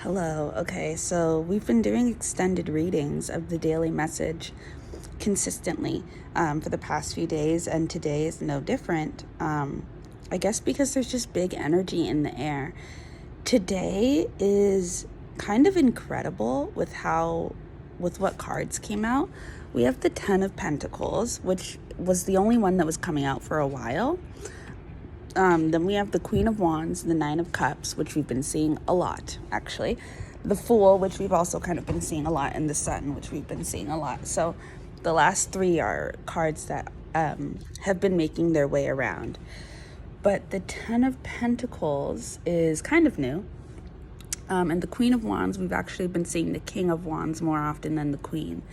Hello. Okay, so we've been doing extended readings of the daily message consistently for the past few days, and today is no different. I guess because there's just big energy in the air. Today is kind of incredible with what cards came out. We have the Ten of Pentacles, which was the only one that was coming out for a while. Then we have the Queen of Wands, the Nine of Cups, which we've been seeing a lot, actually. The Fool, which we've also kind of been seeing a lot, and the Sun, which we've been seeing a lot. So the last three are cards that have been making their way around. But the Ten of Pentacles is kind of new. And the Queen of Wands, we've actually been seeing the King of Wands more often than the Queen.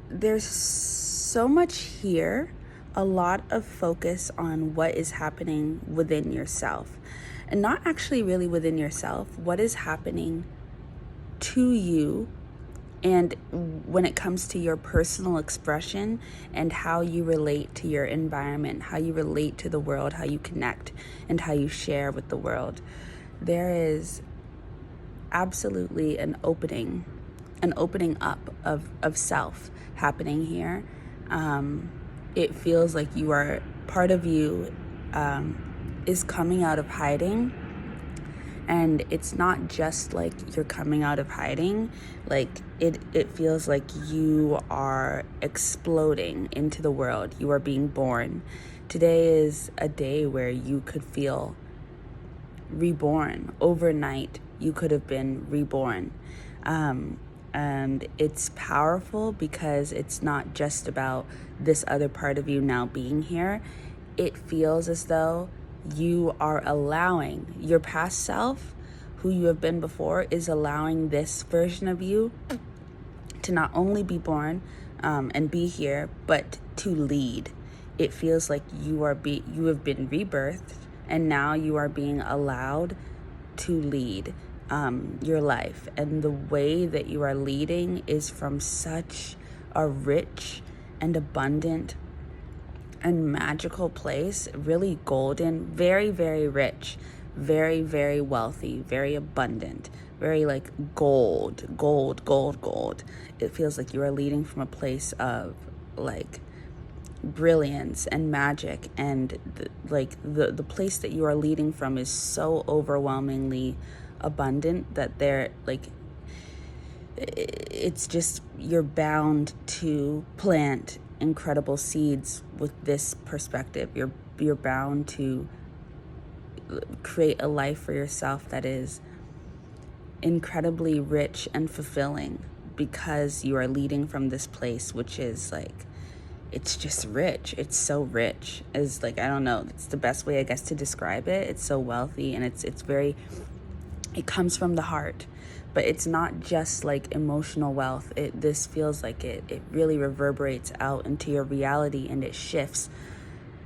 There's so much here, a lot of focus on what is happening within yourself, and not actually really within yourself, what is happening to you, and when it comes to your personal expression and how you relate to your environment, how you relate to the world, how you connect and how you share with the world. There is absolutely an opening up of self happening here. It feels like you are, part of you is coming out of hiding. And it's not just like you're coming out of hiding, like it feels like you are exploding into the world. You are being born. Today is a day where you could feel reborn. Overnight, you could have been reborn. And it's powerful because it's not just about this other part of you now being here. It feels as though you are allowing your past self, who you have been before, is allowing this version of you to not only be born and be here, but to lead. It feels like you have been rebirthed, and now you are being allowed to lead your life. And the way that you are leading is from such a rich and abundant and magical place, really golden, very, very rich, very, very wealthy, very abundant, very like gold. It feels like you are leading from a place of like brilliance and magic, and the place that you are leading from is so overwhelmingly abundant that it's just, you're bound to plant incredible seeds with this perspective. You're bound to create a life for yourself that is incredibly rich and fulfilling, because you are leading from this place, which is like, it's just rich. It's so rich. Is like, I don't know, it's the best way I guess to describe it. It's so wealthy, and it comes from the heart. But it's not just like emotional wealth. This feels like it really reverberates out into your reality, and it shifts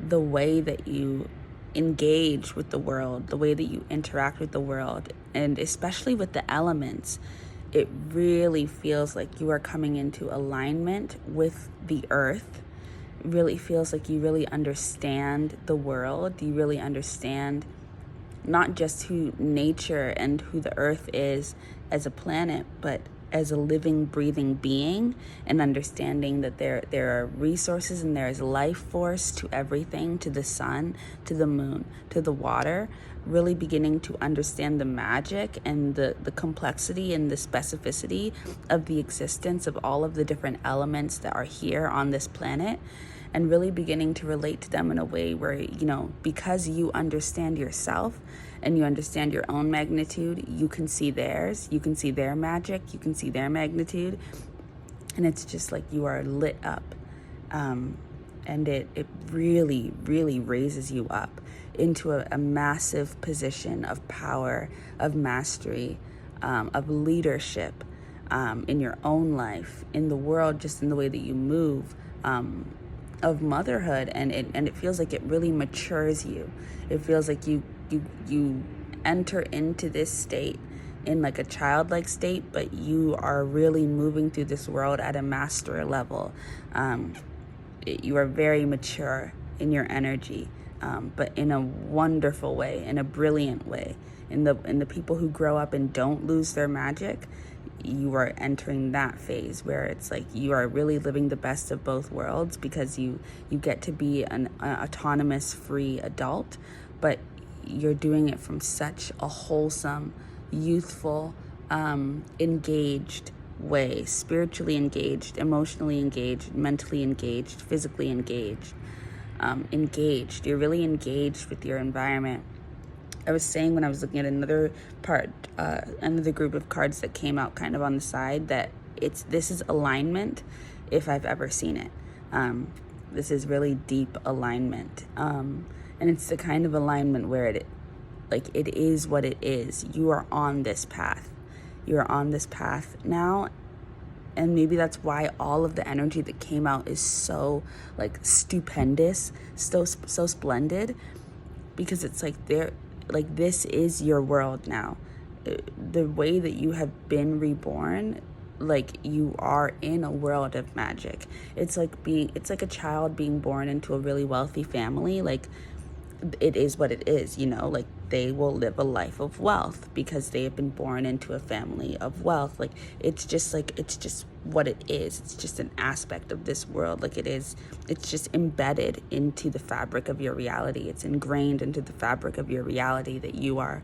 the way that you engage with the world, the way that you interact with the world, and especially with the elements. It really feels like you are coming into alignment with the earth. It really feels like you really understand the world. You really understand not just who nature and who the earth is as a planet, but as a living, breathing being, and understanding that there are resources and there is life force to everything, to the sun, to the moon, to the water. Really beginning to understand the magic and the complexity and the specificity of the existence of all of the different elements that are here on this planet, and really beginning to relate to them in a way where, because you understand yourself and you understand your own magnitude, you can see theirs, you can see their magic, you can see their magnitude, and it's just like you are lit up. And it really, really raises you up into a massive position of power, of mastery, of leadership in your own life, in the world, just in the way that you move, of motherhood. And it feels like it really matures you. It feels like you enter into this state in like a childlike state, but you are really moving through this world at a master level. You are very mature in your energy. but in a wonderful way, in a brilliant way. In the people who grow up and don't lose their magic, you are entering that phase where it's like you are really living the best of both worlds, because you get to be an autonomous, free adult, but you're doing it from such a wholesome, youthful, engaged way, spiritually engaged, emotionally engaged, mentally engaged, physically engaged. You're really engaged with your environment. I was saying when I was looking at another group of cards that came out kind of on the side, that this is alignment if I've ever seen it. This is really deep alignment. And it's the kind of alignment where it is what it is. You are on this path. You are on this path now. And maybe that's why all of the energy that came out is so stupendous, so splendid, because it's this is your world now. The way that you have been reborn, you are in a world of magic. It's like a child being born into a really wealthy family. It is what it is, they will live a life of wealth because they have been born into a family of wealth. It's just what it is. It's just an aspect of this world. It's just embedded into the fabric of your reality. It's ingrained into the fabric of your reality that you are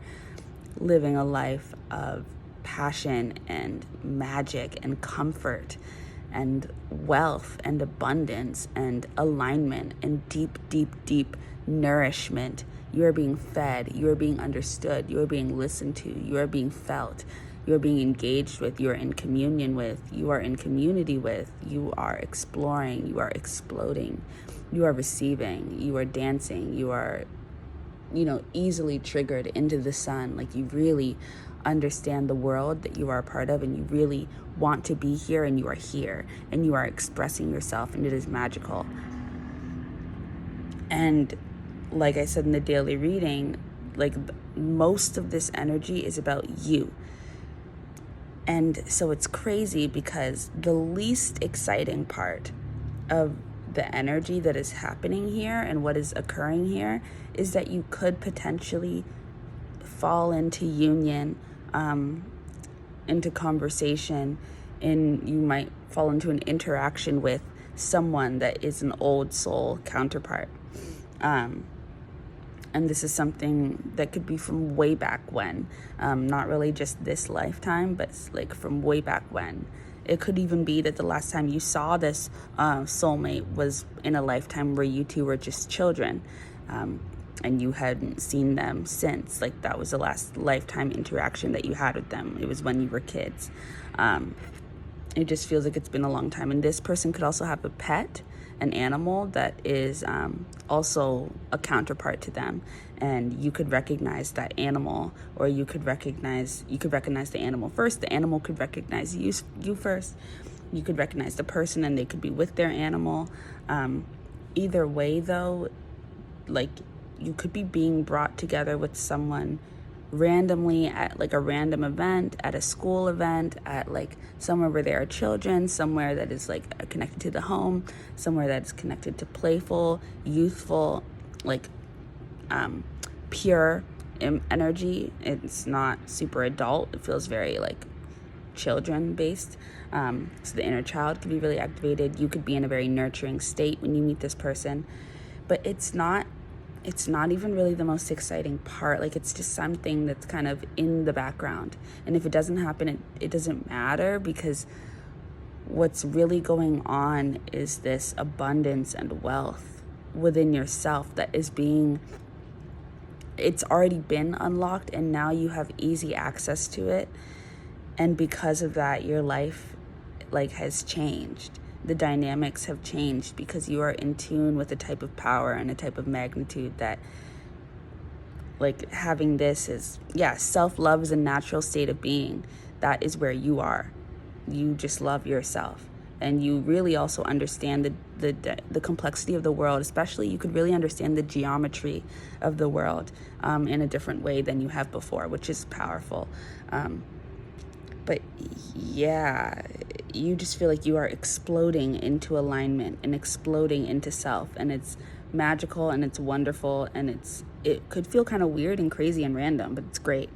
living a life of passion and magic and comfort and wealth and abundance and alignment and deep, deep, deep nourishment. You are being fed, you are being understood, you are being listened to, you are being felt, you are being engaged with, you are in communion with, you are in community with, you are exploring, you are exploding, you are receiving, you are dancing, you are, easily triggered into the sun. You really understand the world that you are a part of, and you really want to be here, and you are here, and you are expressing yourself, and it is magical. And like I said in the daily reading, most of this energy is about you. And so it's crazy, because the least exciting part of the energy that is happening here and what is occurring here is that you could potentially fall into union, into conversation, and you might fall into an interaction with someone that is an old soul counterpart. And this is something that could be from way back when, not really just this lifetime, but from way back when. It could even be that the last time you saw this soulmate was in a lifetime where you two were just children, and you hadn't seen them since. That was the last lifetime interaction that you had with them. It was when you were kids. It just feels like it's been a long time. And this person could also have a pet, an animal that is also a counterpart to them, and you could recognize that animal, or you could recognize the animal first. The animal could recognize you first. You could recognize the person, and they could be with their animal. Either way, though, you could be being brought together with someone randomly at a random event, at a school event, at somewhere where there are children, somewhere that is connected to the home, somewhere that's connected to playful, youthful, pure energy. It's not super adult. It feels very children based. So the inner child could be really activated. You could be in a very nurturing state when you meet this person, but it's not even really the most exciting part. It's just something that's kind of in the background. And if it doesn't happen, it doesn't matter, because what's really going on is this abundance and wealth within yourself that is it's already been unlocked, and now you have easy access to it. And because of that, your life has changed. The dynamics have changed because you are in tune with a type of power and a type of magnitude that having this is, self-love is a natural state of being. That is where you are. You just love yourself, and you really also understand the complexity of the world. Especially, you could really understand the geometry of the world in a different way than you have before, which is powerful. But yeah, you just feel like you are exploding into alignment and exploding into self, and it's magical and it's wonderful, and it could feel kind of weird and crazy and random, but it's great.